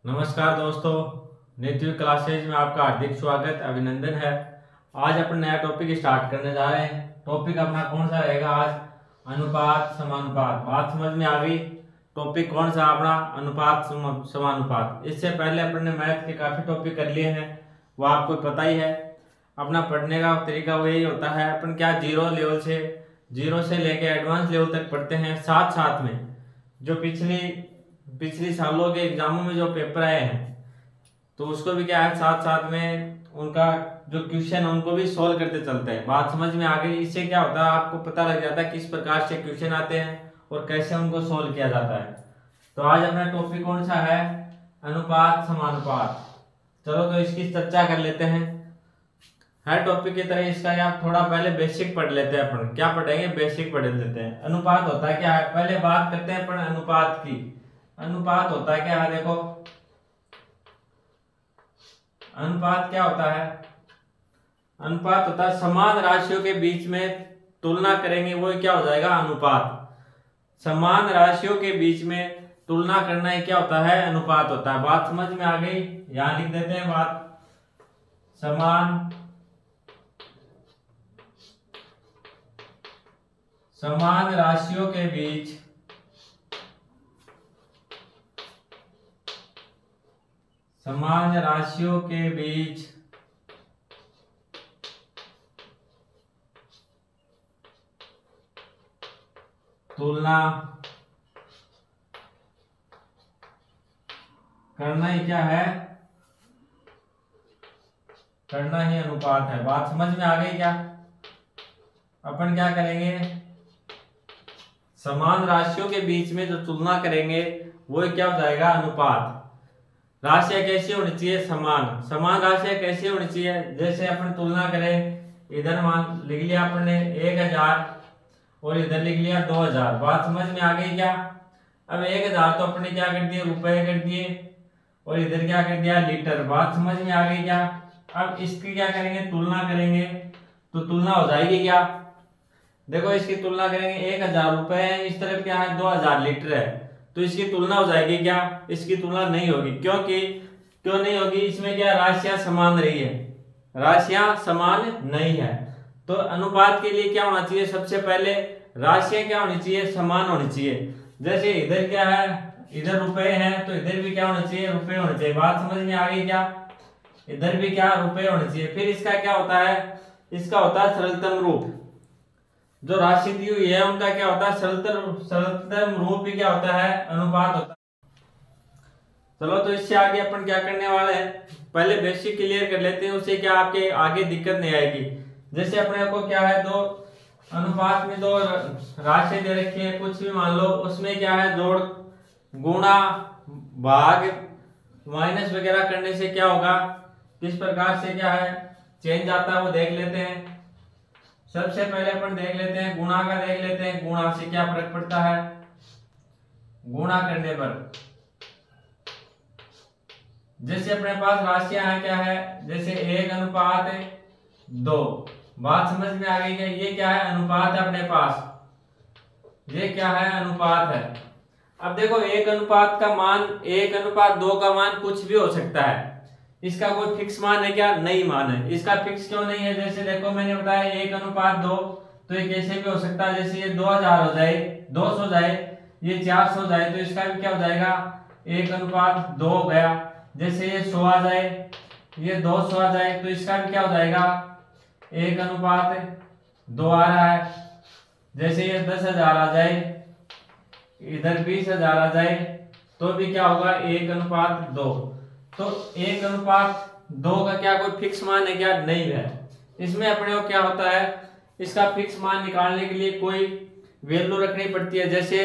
नमस्कार दोस्तों, native classes में आपका हार्दिक स्वागत अभिनंदन है। आज अपन नया टॉपिक स्टार्ट करने जा रहे हैं। टॉपिक अपना कौन सा रहेगा आज? अनुपात समानुपात। बात समझ में आ गई? टॉपिक कौन सा अपना? अनुपात समानुपात। इससे पहले अपन ने मैथ के काफी टॉपिक कर लिए हैं, वो आपको पता ही है। अपना पढ़ने का तरीका वही होता है, अपन क्या जीरो से लेके एडवांस लेवल तक पढ़ते हैं। साथ साथ में जो पिछली सालों के एग्जामों में जो पेपर आए हैं तो उसको भी क्या है, साथ साथ में उनका जो क्वेश्चन है उनको भी सोल्व करते चलते हैं। बात समझ में आ गई? इससे क्या होता है, आपको पता लग जाता है किस प्रकार से क्वेश्चन आते हैं और कैसे उनको सोल्व किया जाता है। तो आज अपना टॉपिक कौन सा है? अनुपात समानुपात। चलो तो इसकी चर्चा कर लेते हैं। हर टॉपिक की तरह इसका आप थोड़ा पहले बेसिक पढ़ लेते हैं। अपन क्या पढ़ेंगे? बेसिक पढ़ लेते हैं। अनुपात होता है क्या है, पहले बात करते हैं अपन अनुपात की। अनुपात होता है क्या है? देखो, अनुपात क्या होता है? अनुपात होता है समान राशियों के बीच में तुलना करेंगे, वो क्या हो जाएगा? अनुपात। समान राशियों के बीच में तुलना करना ही क्या होता है? अनुपात होता है। बात समझ में आ गई? यहां लिख देते हैं बात। समान राशियों के बीच तुलना करना ही क्या है? करना ही अनुपात है। बात समझ में आ गई क्या? अपन क्या करेंगे, समान राशियों के बीच में जो तुलना करेंगे वो क्या हो जाएगा? अनुपात। राशियां कैसी होनी चाहिए? समान राशियां कैसी होनी चाहिए? जैसे अपन तुलना करें, इधर मान लिख लिया अपन ने 1000 और इधर लिख लिया 2000। बात समझ में आ गई क्या? अब 1000 तो अपने क्या कर दिए? रुपए कर दिए, और इधर क्या कर दिया? लीटर। बात समझ में आ गई क्या? अब इसकी क्या करेंगे? तुलना करेंगे तो तुलना हो जाएगी क्या? देखो, इसकी तुलना करेंगे, 1000 रुपए है, इस तरफ क्या है? 2000 लीटर है, तो इसकी तुलना हो जाएगी क्या? इसकी तुलना नहीं होगी। क्यों नहीं होगी? इसमें क्या राशियां समान रही है, राशियां समान नहीं है। तो अनुपात के लिए क्या होना चाहिए? सबसे पहले राशियां क्या होनी चाहिए? समान होनी चाहिए। जैसे इधर क्या है? इधर रुपए हैं, तो इधर भी क्या होना चाहिए? रुपए होने चाहिए। बात समझ में आ गई क्या? इधर भी क्या? रुपए होने चाहिए। फिर इसका क्या होता है? इसका होता है सरलतम रूप। जो राशि दी हुई है उनका क्या होता है? सरलतम रूप भी क्या होता है? अनुपात होता है। चलो तो इससे आगे अपन क्या करने वाले हैं, पहले बेसिक क्लियर कर लेते हैं, उससे क्या आपके आगे दिक्कत नहीं आएगी। जैसे अपने को क्या है, दो अनुपात में दो राशि दे रखी है, कुछ भी मान लो, उसमें क्या है? जोड़, गुणा, भाग, माइनस वगैरह करने से क्या होगा, किस प्रकार से क्या है चेंज आता है वो देख लेते हैं। सबसे पहले अपन देख लेते हैं गुणा का, देख लेते हैं गुणा से क्या फर्क पड़ता है। गुणा करने पर जैसे अपने पास राशियां हैं, क्या है? जैसे 1:2। बात समझ में आ गई क्या? ये क्या है? अनुपात है अपने पास। ये क्या है? अनुपात है। अब देखो, 1:2 का मान कुछ भी हो सकता है। इसका कोई फिक्स मान है क्या? नहीं मान है। इसका फिक्स क्यों नहीं है? जैसे देखो, मैंने बताया 1:2, तो ये कैसे भी हो सकता है। जैसे ये 2000 हो जाए, 200 हो जाए, ये 400 हो जाए, तो इसका भी क्या हो जाएगा? 1:2 हो गया। जैसे ये 100 आ जाए, ये 200 आ जाए, तो इसका भी क्या हो जाएगा? 1:2 आ रहा है। जैसे ये 10,000 आ जाए, इधर 20,000 आ जाए, तो भी क्या होगा? 1:2। तो 1:2 का क्या कोई फिक्स मान है क्या? नहीं है। इसमें अपने को क्या होता है, इसका फिक्स मान निकालने के लिए कोई वैल्यू रखनी पड़ती है। जैसे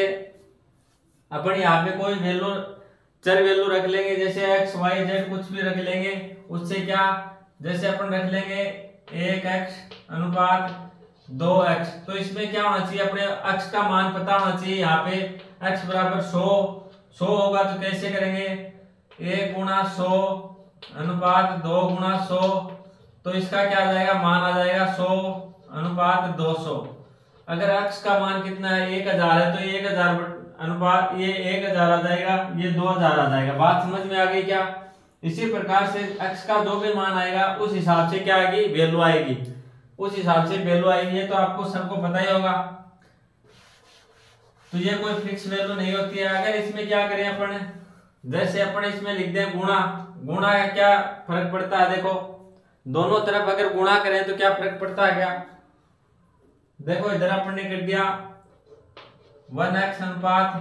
अपन यहाँ पे कोई वैल्यू, चर वैल्यू रख लेंगे, जैसे x y z कुछ भी रख लेंगे। उससे क्या, जैसे अपन रख लेंगे 1x 2x, तो इसमें क्या होना चाहिए? अपने x का मान पता होना चाहिए। यहाँ पे x बराबर 100 होगा, तो कैसे करेंगे? 1:100 तो इसका क्या आ जाएगा? मान आ जाएगा 100:200। अगर x का मान कितना है? 1000 है, तो 1000 अनुपात ये 1000 आ जाएगा, ये 2000 आ जाएगा। बात समझ में आ गई क्या? इसी प्रकार से x का जो भी मान आएगा उस हिसाब से क्या आएगी, वैल्यू आएगी, उस हिसाब से वैल्यू आएगी। ये तो आपको सबको पता ही होगा। तो ये कोई फिक्स वैल्यू नहीं होती है। अगर इसमें क्या करें अपन, जैसे अपन इसमें लिख दें गुणा, गुणा का क्या फर्क पड़ता है, देखो दोनों तरफ अगर गुणा करें तो क्या फर्क पड़ता है क्या, देखो इधर अपन ने कर दिया 1x अनुपात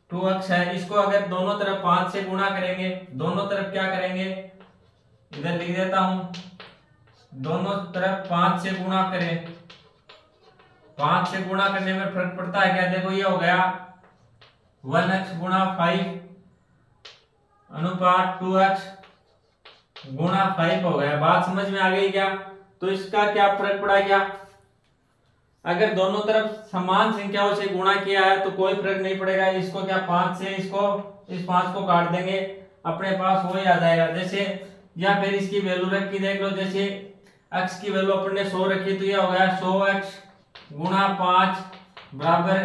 2x है, इसको अगर दोनों तरफ 5 से गुणा करेंगे, दोनों तरफ क्या करेंगे, इधर लिख देता हूं, दोनों तरफ 5 से गुणा करें, 5 से गुणा करने में फर्क पड़ता है क्या, देखो ये हो गया 1x गुणा 5 अनुपात 2x गुणा 5 हो गया। बात समझ में आ गई क्या? तो इसका क्या फर्क पड़ा क्या, अगर दोनों तरफ समान संख्याओं से गुणा किया है तो कोई फर्क नहीं पड़ेगा। इसको क्या 5 से इसको इस 5 को काट देंगे, अपने पास वही आ जाएगा। जैसे या फिर इसकी वैल्यू रख के देख लो, जैसे x की वैल्यू अपन ने 100 रखी तो ये हो गया 100x गुणा 5 बराबर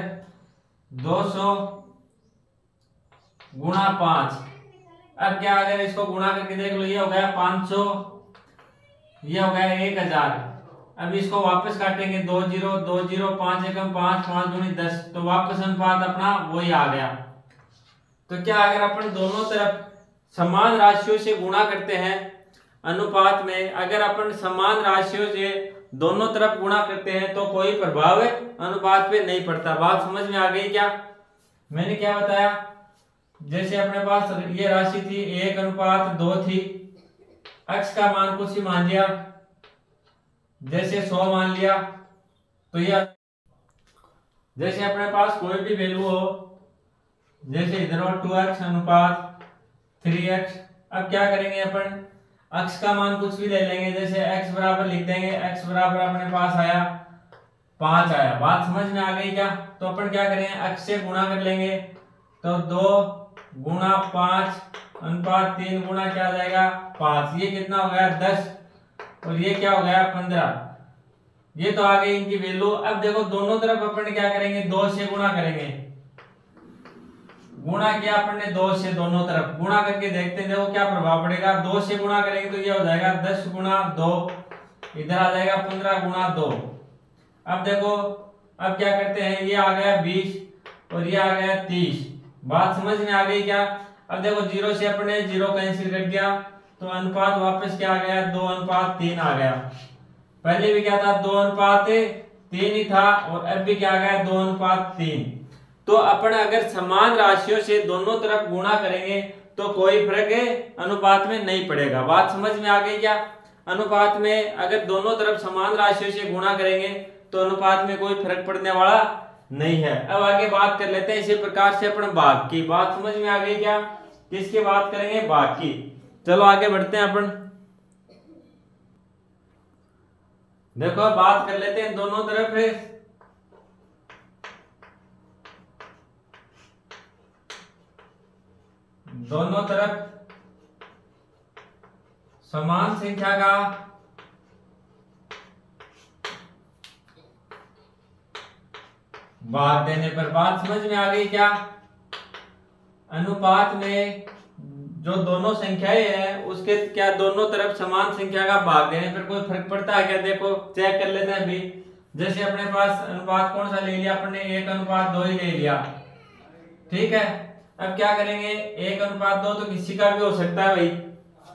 200 गुणा 5। अब क्या अगर इसको गुणा करके देख लो, ये हो गया 500, ये हो गया 1000। अब इसको वापस काटेंगे 2 0 2 0 5 एकम 5 5 दूनी 10, तो वापस अनुपात अपना वही आ गया। तो क्या अगर अपन दोनों तरफ समान राशियों से गुणा करते हैं अनुपात में, अगर अपन समान राशियों से दोनों तरफ गुणा करते हैं तो कोई प्रभाव अनुपात पे नहीं पड़ता। बात समझ में आ गई क्या? मैंने क्या बताया, जैसे अपने पास ये राशि थी 1 अनुपात 2 थी, x का मान कुछ ही मान लिया, जैसे 100 मान लिया, तो यह जैसे अपने पास कोई भी वैल्यू हो, जैसे इधर 2x अनुपात 3x। अब क्या करेंगे अपन, x का मान कुछ भी ले लेंगे, जैसे x बराबर लिख देंगे, x बराबर अपने पास आया 5 आया। बात समझ में आ गई क्या? तो अपन क्या करेंगे, x से गुणा कर लेंगे, तो 2 गुणा 5 अनुपात 3 गुणा क्या आ जाएगा 5, ये कितना हो गया 10, और ये क्या हो गया 15। ये तो आ गई इनकी वैल्यू। अब देखो दोनों तरफ अपन क्या करेंगे, 2 से गुणा करेंगे, गुणा किया अपन ने 2 से, दोनों तरफ गुणा करके देखते हैं देखो क्या प्रभाव पड़ेगा। 2 से गुणा करेंगे तो ये हो जाएगा 10 गुणा 2, इधर आ जाएगा 15 गुणा 2। अब देखो अब क्या करते हैं, ये आ गया 20 और ये आ गया 30। बात समझ में आ गई क्या? अब देखो 0 से अपने 0 कैंसिल कर दिया, तो अनुपात वापस क्या आ गया 2 अनुपात 3 आ गया। पहले भी क्या था 2 अनुपात 3 ही था, और अब भी क्या आ गया 2 अनुपात 3। तो अपन अगर समान राशियों से दोनों तरफ गुणा करेंगे तो कोई फर्क अनुपात में नहीं पड़ेगा। बात समझ में आ गई क्या? अनुपात में अगर दोनों तरफ समान राशियों से गुणा करेंगे तो अनुपात में कोई फर्क पड़ने वाला नहीं है। अब आगे बात कर लेते हैं इसी प्रकार से अपन भाग की। बात समझ में आ गई क्या? किसकी बात करेंगे, भाग की। चलो आगे बढ़ते हैं अपन, देखो बात कर लेते हैं दोनों तरफ समान संख्या का भाग देने पर। बात समझ में आ गई क्या? अनुपात में जो दोनों संख्याएं हैं उसके क्या दोनों तरफ समान संख्या का भाग देने पर कोई फर्क पड़ता है क्या? देखो चेक कर लेते हैं अभी। जैसे अपने पास अनुपात कौन सा ले लिया अपने, 1 अनुपात 2 ही ले लिया, ठीक है। अब क्या करेंगे, 1 अनुपात 2 तो किसी का भी हो सकता है भाई,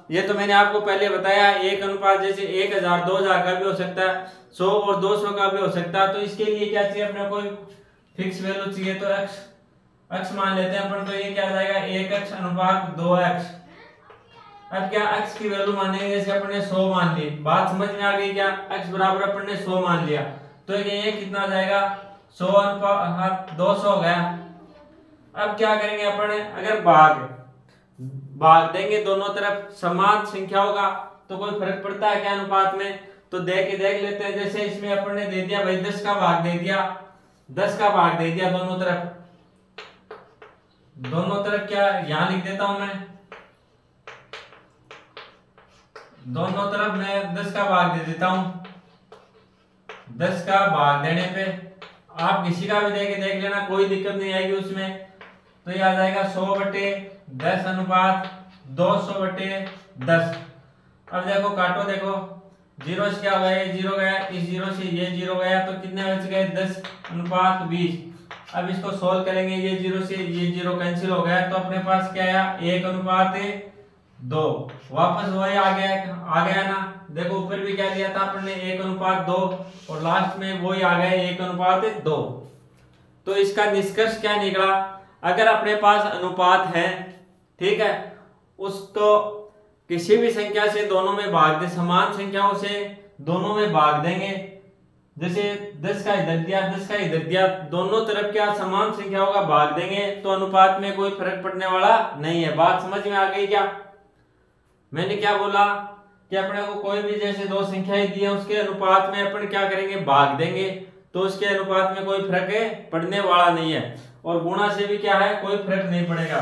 ये तो मैंने आपको पहले बताया। 1 अनुपात जैसे 1000 2000 का भी हो सकता है, 100 और 200 का भी हो सकता है। तो इसके लिए क्या चाहिए अपने को, फिक्स वैल्यू चाहिए। तो x मान लेते हैं अपन, तो ये क्या आ जाएगा 1x अनुपात 2x। अब क्या x की वैल्यू मानेंगे, जैसे अपन ने 100 मान ली। बात समझ में आ गई क्या? x बराबर अपन ने 100 मान लिया, तो ये कितना आ जाएगा 100 अनुपात 200 हो गया। अब क्या करेंगे अपन, अगर भाग देंगे दोनों तरफ समान संख्याओं का तो कोई फर्क पड़ता है क्या अनुपात में? तो देख लेते हैं। जैसे इसमें अपन ने दे दिया भाई 10 का भाग दे दिया, 10 का भाग दे दिया दोनों तरफ क्या यहां लिख देता हूं मैं, दोनों तरफ मैं 10 का भाग दे देता हूं। 10 का भाग देने पे आप किसी का भी देख लेना, कोई दिक्कत नहीं आएगी उसमें। तो ये आ जाएगा 100/10 अनुपात 200/10। अब देखो काटो, देखो जीरो से क्या हो गया, ये जीरो गया, इस जीरो से ये जीरो गया, तो कितने बच गए 10/20। अब इसको सोल्व करेंगे, ये जीरो से ये जीरो कैंसिल हो गया, तो अपने पास क्या आया 1/2। वापस वही आ गया ना। देखो ऊपर भी क्या दिया था अपने 1/2, और लास्ट में वही आ गया 1/2। तो इसका निष्कर्ष क्या निकला, अगर अपने पास अनुपात है, ठीक है, उसको किसी भी संख्या से दोनों में भाग दे, समान संख्याओं से दोनों में भाग देंगे। जैसे 10 का इधर दिया, 10 का इधर दिया, दोनों तरफ क्या समान संख्याओं का भाग देंगे, तो अनुपात में कोई फर्क पड़ने वाला नहीं है। बात समझ में आ गई क्या? मैंने क्या बोला कि अपने को कोई भी जैसे दो संख्याएं दी है, उसके अनुपात में अपन क्या करेंगे, भाग देंगे, तो उसके अनुपात में कोई फर्क पड़ने वाला नहीं है। और गुणा से भी क्या है, कोई फर्क नहीं पड़ेगा।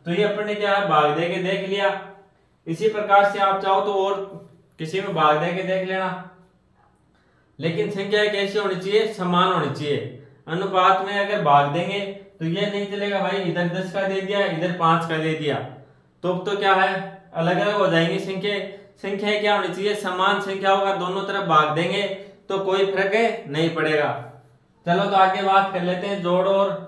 तो ये अपन ने क्या है, भाग दे के देख लिया। इसी प्रकार से आप चाहो तो और किसी में भाग दे के देख लेना, लेकिन संख्या कैसी होनी चाहिए, समान होनी चाहिए। अनुपात में अगर भाग देंगे तो ये नहीं चलेगा भाई, इधर 10 का दे दिया, इधर 5 का दे दिया, तो क्या है, अलग अलग हो जाएंगी संख्या क्या होनी चाहिए, समान संख्याओं का दोनों तरफ भाग देंगे तो कोई फर्क नहीं पड़ेगा। चलो तो आगे बात कर लेते हैं, जोड़ और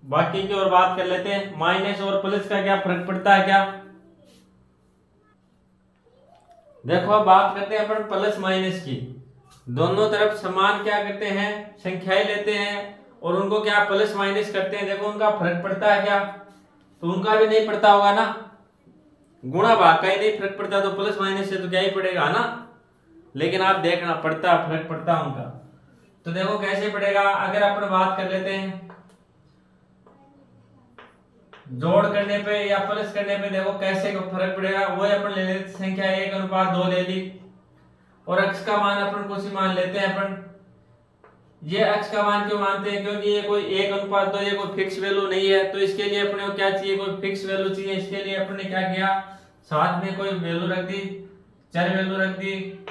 बाकी की और बात कर लेते हैं। माइनस और प्लस का क्या फर्क पड़ता है क्या? देखो अब बात करते हैं अपन प्लस माइनस की। दोनों तरफ समान क्या करते हैं, संख्याएं लेते हैं और उनको क्या प्लस माइनस करते हैं। देखो उनका फर्क पड़ता है क्या? तो उनका भी नहीं पड़ता होगा ना, गुणा भाग का ही नहीं फर्क पड़ता, तो प्लस माइनस से तो क्या ही पड़ेगा ना। लेकिन आप देखना पड़ता, फर्क पड़ता उनका। तो देखो कैसे पड़ेगा, अगर अपन बात कर लेते हैं जोड़ करने पे या प्लस करने पे, देखो कैसे फर्क पड़ेगा। वो अपन ले लेते संख्या 1/2 ले ली, और x का मान अपन कुछ मान लेते हैं अपन। ये x का मान क्यों मानते हैं, क्योंकि ये कोई 1/2 ये कोई फिक्स वैल्यू नहीं है, तो इसके लिए अपने को क्या चाहिए, कोई फिक्स वैल्यू चाहिए। इसके लिए अपन ने क्या किया, साथ में कोई वैल्यू रख दी, चर वैल्यू रख दी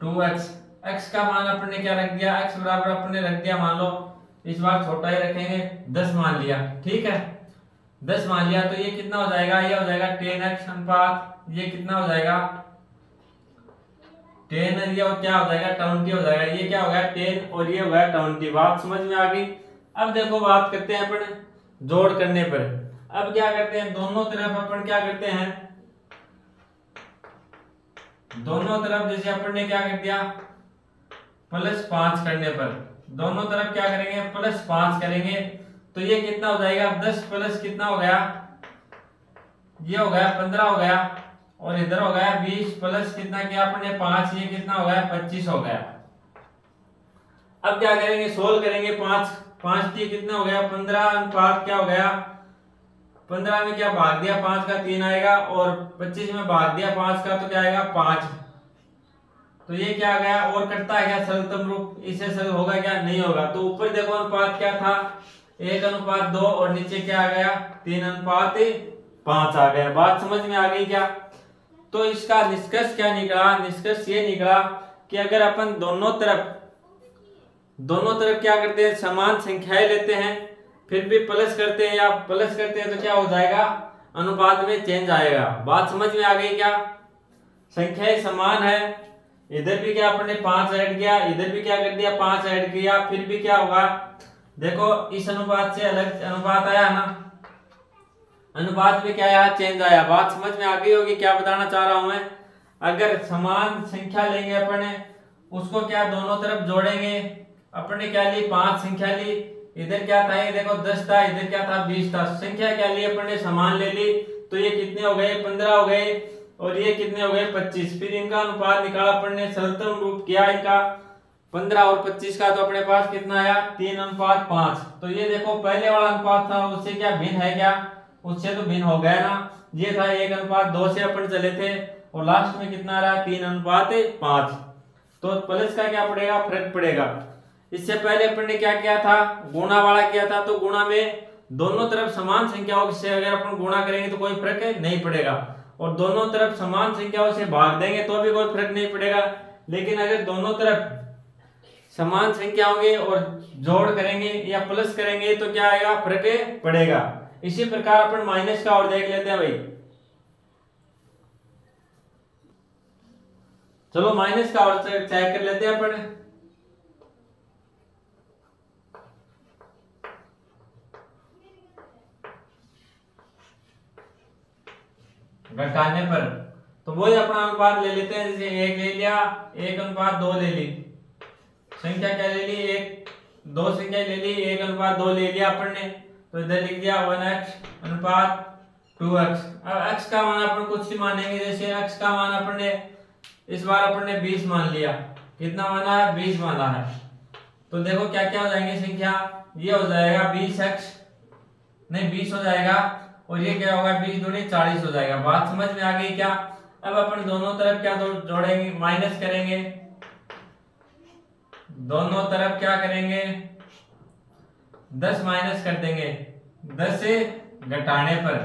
2x। x का मान अपन ने क्या रख दिया, x बराबर अपन ने रख दिया, मान लो इस बार छोटा ही रखेंगे, 10 मान लिया, ठीक है, 10 मान लिया। तो ये कितना हो जाएगा, ये हो जाएगा 10x अनुपात, ये कितना हो जाएगा 10, और ये क्या हो जाएगा 20 हो जाएगा। ये क्या हो गया 10 और ये हो गया 20। बात समझ में आ गई। अब देखो बात करते हैं अपन जोड़ करने पर। अब क्या करते हैं, दोनों तरफ अपन क्या करते हैं, दोनों तरफ जैसे अपन ने क्या कर दिया +5 करने पर, दोनों तरफ क्या करेंगे +5 करेंगे, तो ये कितना हो जाएगा 10 प्लस कितना हो गया, ये हो गया 15 हो गया, और इधर हो गया 20 प्लस कितना किया अपने 5, ये कितना हो गया 25 हो गया। अब क्या करेंगे, सोल्व करेंगे। 5 की कितना हो गया 15 अनुपात क्या हो गया, 15 में क्या भाग दिया 5 का 3 आएगा, और 25 में भाग दिया 5 का तो क्या आएगा 5। तो ये क्या आ गया, और कटता है क्या सरलतम रूप, इससे सरल होगा क्या, नहीं होगा। तो ऊपर देखो अनुपात क्या था 1/2, और नीचे क्या आ गया 3/5 आ गया। बात समझ में आ गई क्या? तो इसका निष्कर्ष क्या निकला, निष्कर्ष ये निकला कि अगर अपन दोनों तरफ क्या करते हैं, समान संख्याएं लेते हैं, फिर भी प्लस करते हैं या प्लस करते हैं, तो क्या हो जाएगा अनुपात में चेंज आएगा। बात समझ में आ गई क्या? संख्याएं समान है, इधर भी क्या अपने 5 ऐड किया, इधर भी क्या कर दिया 5 ऐड किया, फिर भी क्या होगा, देखो इस अनुपात से अलग अनुपात आया ना, अनुपात में क्या आया चेंज आया। बात समझ में आ गई होगी क्या बताना चाह रहा हूं मैं। अगर समान संख्या लेंगे अपने, उसको क्या दोनों तरफ जोड़ेंगे, अपने क्या ली 5 संख्या ली, इधर क्या था ये देखो 10 था, इधर क्या था 20 था, संख्या क्या ली अपने समान ले ली, तो ये कितने हो गए 15 हो गए, और ये कितने हो गए 25। फिर इनका अनुपात निकाला अपन ने, सरलतम रूप किया इनका 15 और 25 का, तो अपने पास कितना आया 3/5। तो ये देखो पहले वाला अनुपात था उससे क्या भिन्न है क्या, उससे तो भिन्न हो गया ना। ये था 1/2 से अपन चले थे, और लास्ट में कितना आ रहा है 3/5। तो प्लस का क्या पड़ेगा, फर्क पड़ेगा। इससे पहले अपन ने क्या किया था, गुणा वाला किया था, तो गुणा में दोनों तरफ समान संख्याओं से अगर अपन गुणा करेंगे तो कोई फर्क नहीं पड़ेगा, और दोनों तरफ समान संख्याओं से भाग देंगे तो भी कोई फर्क नहीं पड़ेगा। लेकिन अगर दोनों तरफ समान संख्या होंगे और जोड़ करेंगे या प्लस करेंगे तो क्या आएगा, फर्क पड़ेगा। इसी प्रकार अपन माइनस का और देख लेते हैं भाई। चलो माइनस का और चेक कर लेते हैं अपन। घटाने पर तो वही अपना अनुपात ले लेते हैं, जैसे 1 ले लिया, 1:2 ले ली, संख्या क्या ले ली, एक दो संख्या ले ली, 1:2 ले लिया अपन ने, तो इधर लिख दिया 1x अनुपात 2x। अब x का मान अपन कुछ ही मानेंगे, जैसे x का मान अपन ने इस बार अपन ने 20 मान लिया। कितना माना है, 20 माना है। तो देखो क्या क्या हो जाएंगे संख्या, ये हो जाएगा 20x, नहीं 20 हो जाएगा, और ये क्या होगा 20 दूनी 40 हो जाएगा। बात समझ में आ गई क्या। अब अपन दोनों तरफ क्या जोड़ेंगे, माइनस करेंगे, दोनों तरफ क्या करेंगे 10 माइनस कर देंगे, 10 से घटाने पर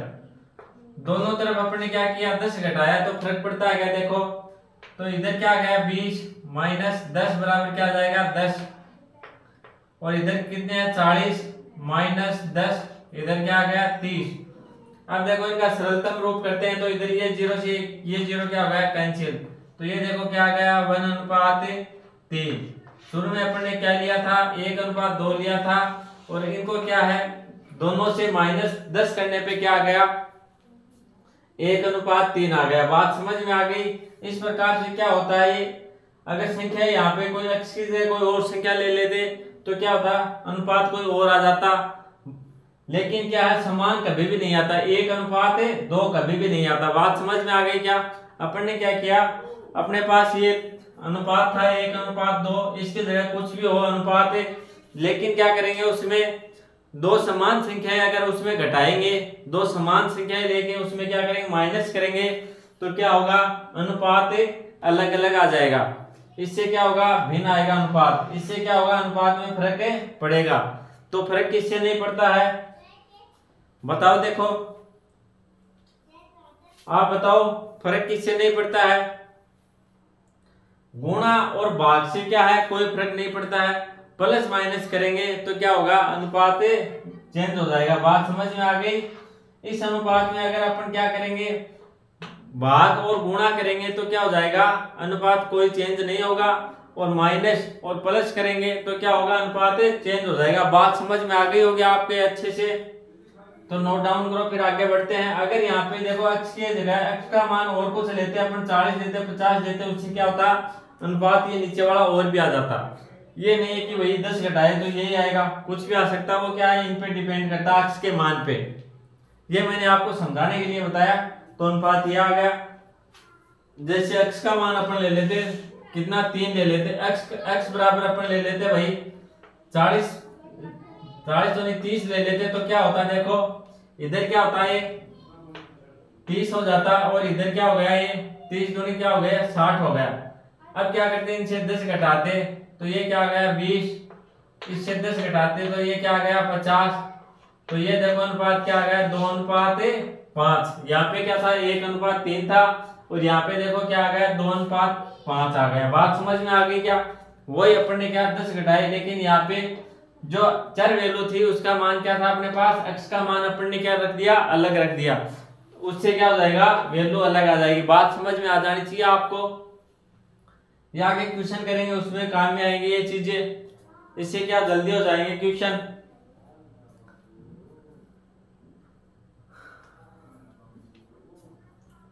दोनों तरफ अपने क्या किया 10 घटाया तो फर्क पड़ता है क्या, देखो तो इधर क्या गया 20 माइनस 10 बराबर क्या जाएगा 10, और इधर कितने हैं 40 माइनस 10, इधर क्या गया 30। अब देखो इनका सरलतम रूप करते हैं तो इधर ये 0 से ये 0 क्या हो गया कैंसिल, तो ये देखो क्या गया 1:3। शुरू में अपन ने क्या लिया था 1:2 लिया था, और इनको क्या है दोनों से -10 करने पे क्या आ गया 1:3 आ गया। बात समझ में आ गई। इस प्रकार से क्या होता है ये, अगर संख्या यहाँ पे कोई x की जगह कोई और संख्या ले लेते तो क्या होता, अनुपात कोई और आ जाता, लेकिन क्या है समान कभी भी नहीं आता, 1:2 कभी भी नहीं आता। बात समझ में आ गई क्या। अपन ने क्या किया, अपने पास ये अनुपात था 1:2, इसकी जगह कुछ भी हो अनुपात है, लेकिन क्या करेंगे उसमें दो समान संख्याएं अगर उसमें घटाएंगे, दो समान संख्याएं लेके उसमें क्या करेंगे माइनस करेंगे, तो क्या होगा अनुपात अलग अलग आ जाएगा। इससे क्या होगा भिन्न आएगा अनुपात, इससे क्या होगा अनुपात में फर्क पड़ेगा। तो फर्क किससे नहीं पड़ता है बताओ, देखो आप बताओ फर्क किससे नहीं पड़ता है। गुणा और भाग से क्या है कोई फर्क नहीं पड़ता है, प्लस माइनस करेंगे तो क्या होगा अनुपात चेंज हो जाएगा। बात समझ में आ गई। इस अनुपात में अगर अपन क्या करेंगे भाग और गुणा करेंगे तो क्या हो जाएगा अनुपात कोई चेंज नहीं होगा, और माइनस और प्लस करेंगे तो क्या होगा अनुपात चेंज हो जाएगा। बात समझ में आ गई होगी आपके अच्छे से, तो नोट डाउन करो फिर आगे बढ़ते हैं। अगर यहाँ पे देखो x की जगह x का मान और कुछ लेते अपन 40 लेते 50 लेते, उससे क्या होता अनुपात ये नीचे वाला और भी आ जाता। ये नहीं है कि वही 10 घटाए तो यही आएगा, कुछ भी आ सकता है, वो क्या है इन पे डिपेंड करता है x के मान पे। ये मैंने आपको समझाने के लिए बताया। तो अनुपात ये आ गया, जैसे x का मान अपन ले लेते कितना 3 ले लेते, x बराबर अपन ले लेते भाई 40 तो नहीं 30 ले लेते, तो क्या होता है देखो इधर क्या होता है 30 हो जाता, और इधर क्या हो गया ये 30 दूनी क्या हो गया 60 हो गया। अब क्या करते हैं इनसे 10 घटाते तो ये क्या आ गया 20, इससे 10 घटाते तो ये क्या आ गया 50, तो ये देखो अनुपात क्या आ गया 2:5। यहाँ पे क्या था 1:3 था, और यहाँ पे देखो क्या आ गया 2:5 आ गया। बात समझ में आ गई क्या। वही अपन ने क्या 10 घटाए, लेकिन यहाँ पे जो चर वैल्यू थी उसका मान क्या था अपने पास, x का मान अपन ने क्या रख दिया अलग रख दिया, उससे क्या हो जाएगा वैल्यू अलग आ जाएगी। बात समझ में आ जानी चाहिए आपको। ये आगे क्वेश्चन करेंगे उसमें काम में आएंगे ये चीजें, इससे क्या जल्दी हो जाएंगे क्वेश्चन।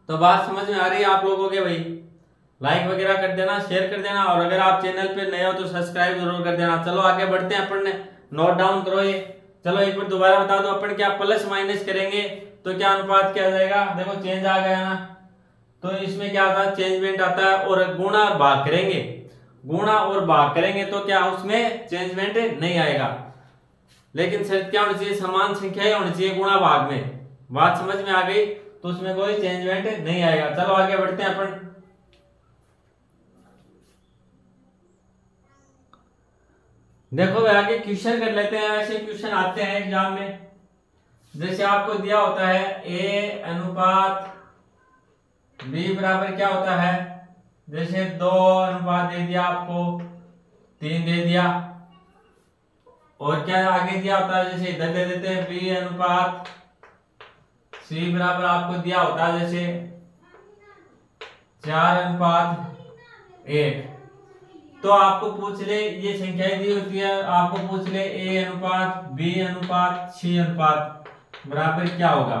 तो बात समझ में आ रही है आप लोगों के भाई, लाइक वगैरह कर देना, शेयर कर देना, और अगर आप चैनल पे नए हो तो सब्सक्राइब जरूर कर देना। चलो आगे बढ़ते हैं, अपन ने नोट डाउन करो ये। चलो एक बार दोबारा बता दो, अपन क्या प्लस माइनस करेंगे तो क्या अनुपात क्या आ जाएगा, देखो चेंज आ गया ना, तो इसमें क्या आता है चेंजमेंट आता है। और गुणा भाग करेंगे, गुणा और भाग करेंगे तो क्या उसमें चेंजमेंट नहीं आएगा, लेकिन शर्त क्या होनी चाहिए समान संख्या होनी चाहिए गुणा भाग में। बात समझ में आ गई, तो उसमें कोई चेंजमेंट नहीं आएगा। चलो आगे बढ़ते हैं अपन। देखो आगे क्वेश्चन कर लेते हैं, ऐसे क्वेश्चन आते हैं एग्जाम में। जैसे आपको दिया होता है a अनुपात b बराबर क्या होता है, जैसे 2 अनुपात दे दिया आपको 3 दे दिया। और क्या आगे दिया होता है, जैसे इधर दे देते हैं b अनुपात c बराबर आपको दिया होता है जैसे 4:1। तो आपको पूछ ले, ये संख्याएं दी होती है, आपको पूछ ले a अनुपात b अनुपात c अनुपात बराबर क्या होगा,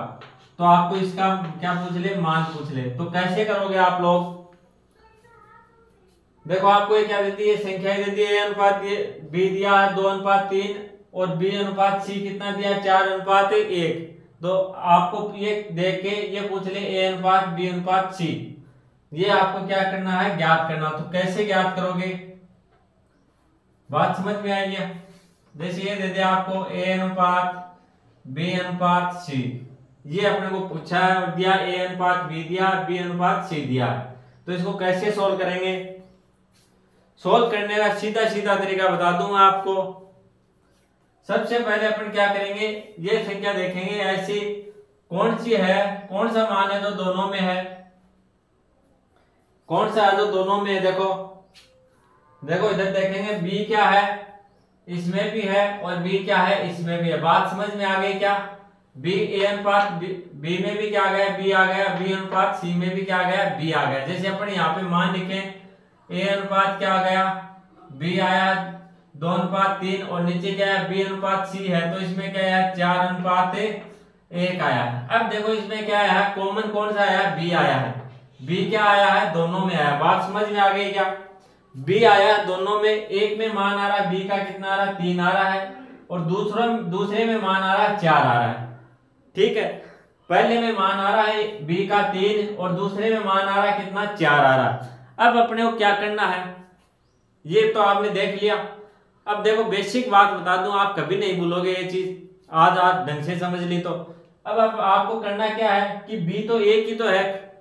तो आपको इसका क्या पूछ ले, मान पूछ ले। तो कैसे करोगे आप लोग, देखो आपको ये क्या देती है, संख्याएं देती है, a अनुपात b दिया है 2:3 और b अनुपात c कितना दिया है 4:1। तो आपको ये देख के ये पूछ ले a अनुपात b अनुपात c, ये आपको क्या करना है, ज्ञात करना। तो कैसे ज्ञात करोगे, बात समझ में आई है। जैसे ये दे दिया आपको a अनुपात b अनुपात c, ये अपने को पूछा है और दिया a अनुपात b दिया, b अनुपात c दिया। तो इसको कैसे सोल्व करेंगे, सोल्व करने का सीधा सीधा तरीका बता दूंगा आपको। सबसे पहले अपन क्या करेंगे, ये संख्या देखेंगे ऐसी कौन सी है, कौन सा मान है जो दोनों में है, कौन सा है जो दोनों में है। देखो इधर देखेंगे b क्या है, इसमें भी है, और b क्या है, इसमें भी है। बात समझ में आ गई क्या, b a अनुपात b में भी क्या आ गया, b आ गया, b अनुपात c में भी क्या आ गया, b आ गया। जैसे अपन यहाँ पे मान लिखे a अनुपात क्या आ गया, b आया 2:3 और नीचे क्या है, b अनुपात c है, तो इसमें क्या है 4:1 आया है। अब देखो इसमें क्या आया है, कॉमन कौन सा आया, b आया है, b क्या आया है, दोनों में आया। बात समझ में आ गई क्या, b आया दोनों में, एक में मान आ रहा है b का कितना आ रहा है, 3 आ रहा है, और दूसरे में मान आ रहा है 4 आ रहा है। ठीक है, पहले में मान आ रहा है b का 3 और दूसरे में मान आ रहा है कितना, 4 आ रहा है। अब अपने को क्या करना है, ये तो आपने देख लिया। अब देखो बेसिक बात बता दूं, आप कभी नहीं भूलोगे ये चीज, आज आप ढंग से समझ ली। तो अब आपको करना क्या है कि b तो एक ही तो है,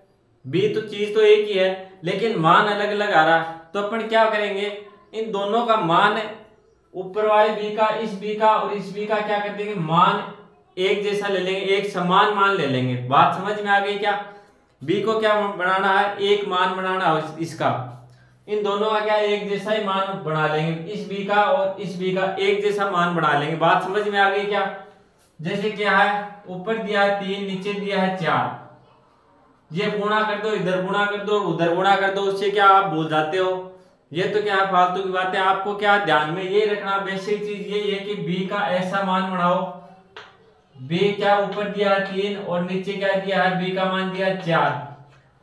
b तो चीज तो एक ही है, लेकिन मान अलग अलग आ रहा है। तो अपन क्या करेंगे, इन दोनों का मान ऊपर वाले b का, इस b का और इस b का क्या कर देंगे, मान एक जैसा ले लेंगे, एक समान मान ले लेंगे। बात समझ में आ गई क्या, b को क्या बनाना है, एक मान बनाना है इसका, इन दोनों का क्या एक जैसा ही मान बना लेंगे, इस b का और इस b का एक जैसा मान बना लेंगे। बात समझ में आ गई क्या, जैसे क्या है, ऊपर दिया है 3, नीचे दिया है 4, ये गुणा कर दो, इधर गुणा कर दो, उधर गुणा कर दो, उससे क्या आप भूल जाते हो, ये तो क्या है फालतू की बातें। आपको क्या ध्यान में ये रखना, बेसिक चीज ये है कि b का ऐसा मान बनाओ, b क्या ऊपर दिया है 3 और नीचे क्या दिया है, b का मान दिया 4।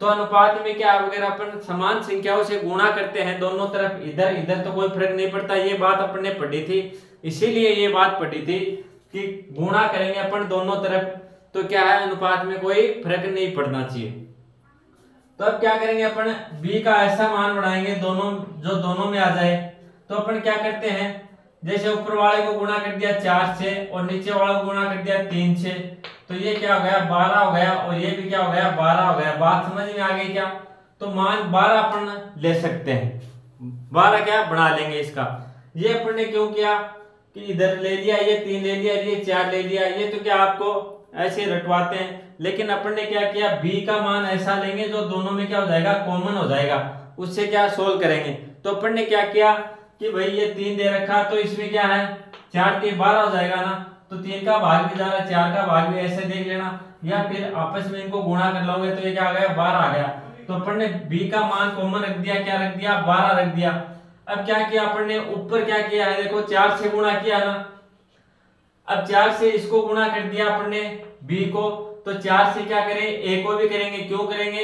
तो अनुपात में क्या, अगर अपन समान संख्याओं से गुणा करते हैं दोनों तरफ, इधर इधर तो कोई फर्क नहीं पड़ता, ये बात अपन ने पढ़ी थी, इसीलिए ये बात पढ़ी थी कि गुणा करेंगे अपन दोनों तरफ तो क्या है, अनुपात में कोई फर्क नहीं पड़ना चाहिए। तो अब क्या करेंगे, अपन b का ऐसा मान बनाएंगे दोनों, जो दोनों में आ जाए। तो अपन क्या करते हैं, जैसे ऊपर वाले को गुणा कर दिया 4 से और नीचे वाले को गुणा कर दिया 3 से, तो ये क्या हो गया 12 हो गया, और ये भी क्या हो गया 12 हो गया। बात समझ में आ गई क्या, तो मान 12 अपन ले सकते हैं, 12 क्या बना लेंगे इसका। ये अपन ने क्यों किया कि इधर ले लिया, ये 3 ले लिया, ये 4 ले लिया, ये तो क्या आपको ऐसे रटवाते हैं, लेकिन अपन ने क्या किया, b का मान ऐसा लेंगे जो दोनों में क्या हो जाएगा, कॉमन हो जाएगा, उससे क्या सोल्व करेंगे। तो अपन ने क्या किया कि भाई ये 3 दे रखा, तो इसमें क्या है 4 3 12 हो जाएगा ना, तो 3 का भाग भी जा रहा है, 4 का भाग भी, ऐसे देख लेना, या फिर आपस में इनको गुणा कर लोगे तो ये क्या आ गया 12 आ गया। तो अपन ने b का मान कॉमन रख दिया, क्या रख दिया 12 रख दिया। अब क्या किया अपन ने, ऊपर क्या किया है, देखो 4 से गुणा किया ना, अब 4 से इसको गुणा कर दिया अपन ने b को, तो 4 से क्या करें, a को भी करेंगे। क्यों करेंगे,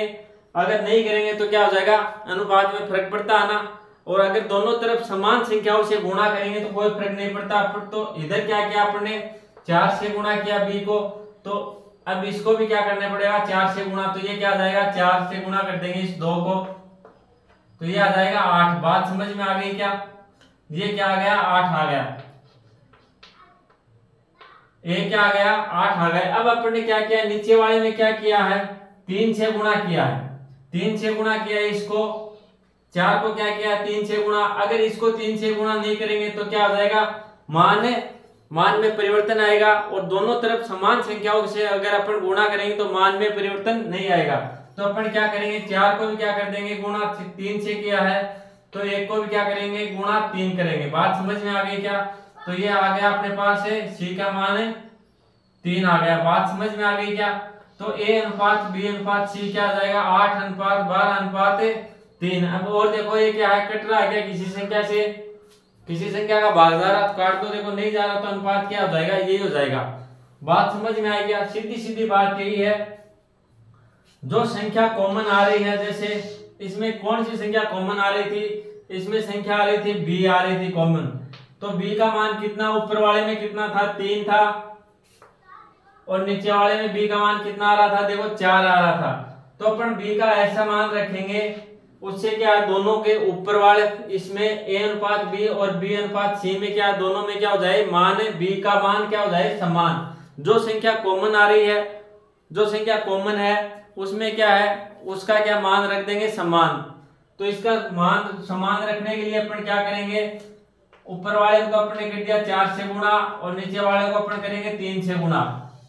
अगर नहीं करेंगे तो क्या हो जाएगा, अनुपात में फर्क पड़ता है ना, और अगर दोनों तरफ समान संख्याओं से गुणा करेंगे तो कोई फर्क नहीं पड़ता। तो इधर क्या किया अपन ने, 4 से गुणा किया b को, तो अब इसको भी क्या करना पड़ेगा 4 से गुणा, तो ये क्या आ जाएगा 4 से गुणा कर देंगे इस 2 को, तो ये आ जाएगा 8। बात समझ में आ गई क्या, ये क्या आ गया 8 आ गया, ये क्या आ गया 8 आ गए। अब अपन ने क्या किया, नीचे वाले में क्या किया है 3 से गुणा किया है, 3 से गुणा किया है इसको, 4 को क्या किया 3 से गुणा। अगर इसको 3 से गुणा नहीं करेंगे तो क्या हो जाएगा, मान में परिवर्तन आएगा, और दोनों तरफ समान संख्याओं से अगर अपन गुणा करेंगे तो मान में परिवर्तन नहीं आएगा। तो अपन क्या करेंगे, 4 को भी क्या कर देंगे गुणा, 3 से किया है तो एक को भी क्या करेंगे, गुणा 3 करेंगे। बात समझ में आ गई क्या? तो ये आ गया अपने पास है c का मान है 3 आ गया। बात समझ में आ गई क्या? तो a अनुपात b अनुपात c क्या आ जाएगा, 8 अनुपात 12 अनुपात 3। अब और देखो ये क्या है, कट रहा है क्या किसी संख्या से, किसी संख्या का भाग जा रहा तो काट दो, देखो नहीं जा रहा तो अनुपात क्या हो जाएगा, यही हो जाएगा। बात समझ में आई क्या? सीधी सीधी बात यही है, जो संख्या कॉमन आ रही है, जैसे इसमें कौन सी संख्या कॉमन आ रही थी, इसमें संख्या आ रही थी b आ रही थी कॉमन। तो b का मान कितना, ऊपर वाले में कितना था, 3 था, और नीचे वाले में b का मान कितना आ रहा था, देखो 4 आ रहा था। तो अपन b का ऐसा मान रखेंगे, उससे क्या दोनों के ऊपर वाले इसमें a अनुपात b और b अनुपात c में क्या दोनों में क्या हो जाए, मान b का मान क्या हो जाए, समान। जो संख्या कॉमन आ रही है, जो संख्या कॉमन है उसमें क्या है, उसका क्या मान रख देंगे, समान। तो इसका मान समान रखने के लिए अपन क्या करेंगे, ऊपर वाले को अपन ने कर दिया 4 से गुणा और नीचे वाले को अपन करेंगे 3 से गुणा।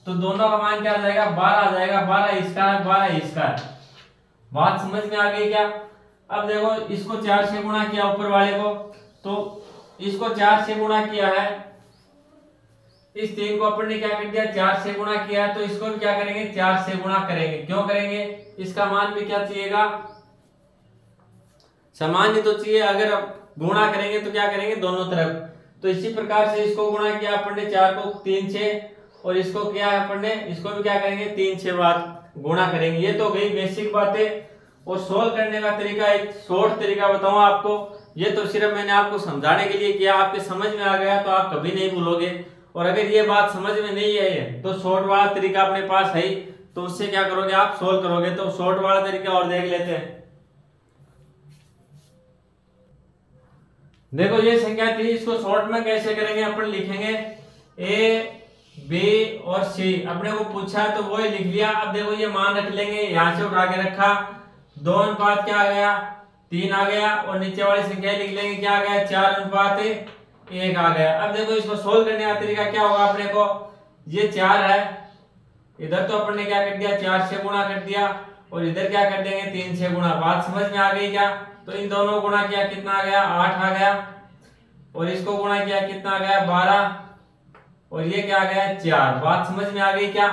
तो दोनों का मान क्या आ जाएगा, 12 आ जाएगा। 12 इसका है, 12 इसका है। बात समझ में आ गई क्या? अब देखो इसको 4 से गुणा किया ऊपर वाले को, तो इसको 4 से गुणा किया है, इस 3 को अपन ने क्या कर दिया, 4 से गुणा किया, तो इसको भी क्या करेंगे, 4 से गुणा करेंगे। क्यों करेंगे, इसका मान भी क्या चाहिएगा, समान ही तो चाहिए। अगर गुणा करेंगे तो क्या करेंगे, दोनों तरफ। तो इसी प्रकार से इसको गुणा किया अपन ने 4 को 3 से, और इसको किया अपन ने, इसको भी क्या करेंगे 3 से बात गुणा करेंगे। ये तो गई बेसिक बातें। और सोल्व करने का तरीका, एक शॉर्ट तरीका बताऊं आपको, ये तो सिर्फ मैंने आपको समझाने के लिए किया, आपके समझ में आ गया तो आप कभी नहीं भूलोगे। और अगर ये बात समझ में नहीं है तो शॉर्ट वाला तरीका अपने पास है ही, तो उससे क्या करोगे, आप सोल्व करोगे। तो शॉर्ट वाला तरीका और देख लेते हैं। देखो ये संख्या थी, इसको शॉर्ट में कैसे करेंगे, अपन लिखेंगे a b और c। अपने को पूछा है तो वो ही लिख लिया। अब देखो ये मान रख लेंगे, यहां से उठा के रखा, 2 अनुपात क्या आ गया, 3 आ गया, और नीचे वाली संख्या लिख लेंगे क्या आ गया, 4 अनुपात 1 आ गया। अब देखो इसको सोल्व करने का तरीका क्या होगा, अपने को ये 4 है, इधर तो अपन ने क्या कर दिया, 4 से गुणा कर दिया, और इधर क्या कर देंगे, 3 से गुणा। बात समझ में आ गई क्या? तो इन दोनों को गुणा किया कितना आ गया, 8 आ गया, और इसको गुणा किया कितना आ गया, 12, और ये क्या आ गया, 4। बात समझ में आ गई क्या?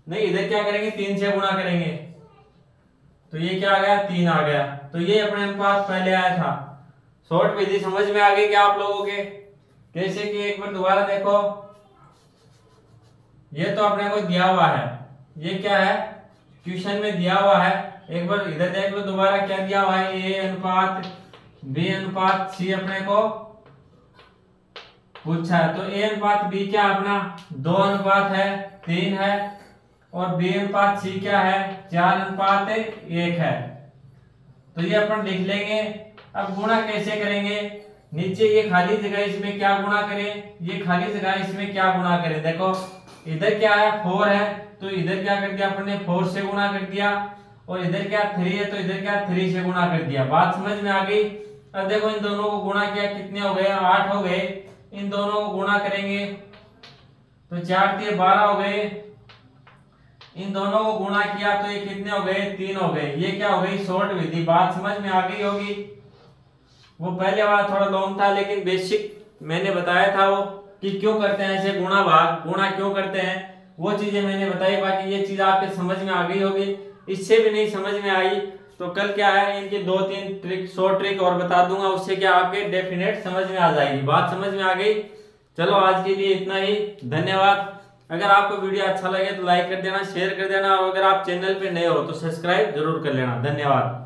नहीं, इधर क्या करेंगे, 3 से गुणा करेंगे, तो ये क्या आ गया, 3 आ गया। तो ये अपने पास पहले आया था। शॉर्ट विधि समझ में आ गई क्या आप लोगों के? कैसे कि एक बार दोबारा देखो, ये तो अपने को दिया हुआ है, ये क्या है, क्वेश्चन में दिया हुआ है। एक बार इधर देख लो दोबारा क्या दिया हुआ है, a अनुपात b अनुपात c अपने को पूछा है। तो a अनुपात b क्या अपना 2 अनुपात है 3 है, और b अनुपात c क्या है, 4 अनुपात 1 है। तो ये अपन लिख लेंगे। अब गुणा कैसे करेंगे, नीचे ये खाली जगह इसमें क्या गुणा करें, ये खाली जगह इसमें क्या गुणा करें। देखो इधर क्या है, 4 है, तो इधर क्या कर दिया अपन ने, 4 से गुणा कर दिया, और इधर क्या 3 है, तो इधर क्या 3 से गुणा कर दिया। बात समझ में आ गई? अब देखो इन दोनों को गुणा किया, कितने हो गए, 8 हो गए। इन दोनों को गुणा करेंगे तो 4 3 12 हो गए। इन दोनों को गुणा किया तो ये कितने हो गए, 3 हो गए। ये क्या हो गई, शॉर्ट विधि। बात समझ में आ गई होगी। वो पहले वाला थोड़ा लॉन्ग था, लेकिन बेसिक मैंने बताया था वो कि क्यों करते हैं ऐसे, गुणा भाग गुणा क्यों करते हैं, वो चीजें मैंने बताई। बाकी ये चीज आपके समझ में आ गई होगी। इससे भी नहीं समझ में आई तो कल क्या है, इनकी 2-3 ट्रिक, शॉर्ट ट्रिक और बता दूंगा, उससे क्या आपके डेफिनेट समझ में आ जाएगी। बात समझ में आ गई? चलो आज के लिए इतना ही, धन्यवाद। अगर आपको वीडियो अच्छा लगे तो लाइक कर देना, शेयर कर देना, और अगर आप चैनल पे नए हो तो सब्सक्राइब जरूर कर लेना। धन्यवाद।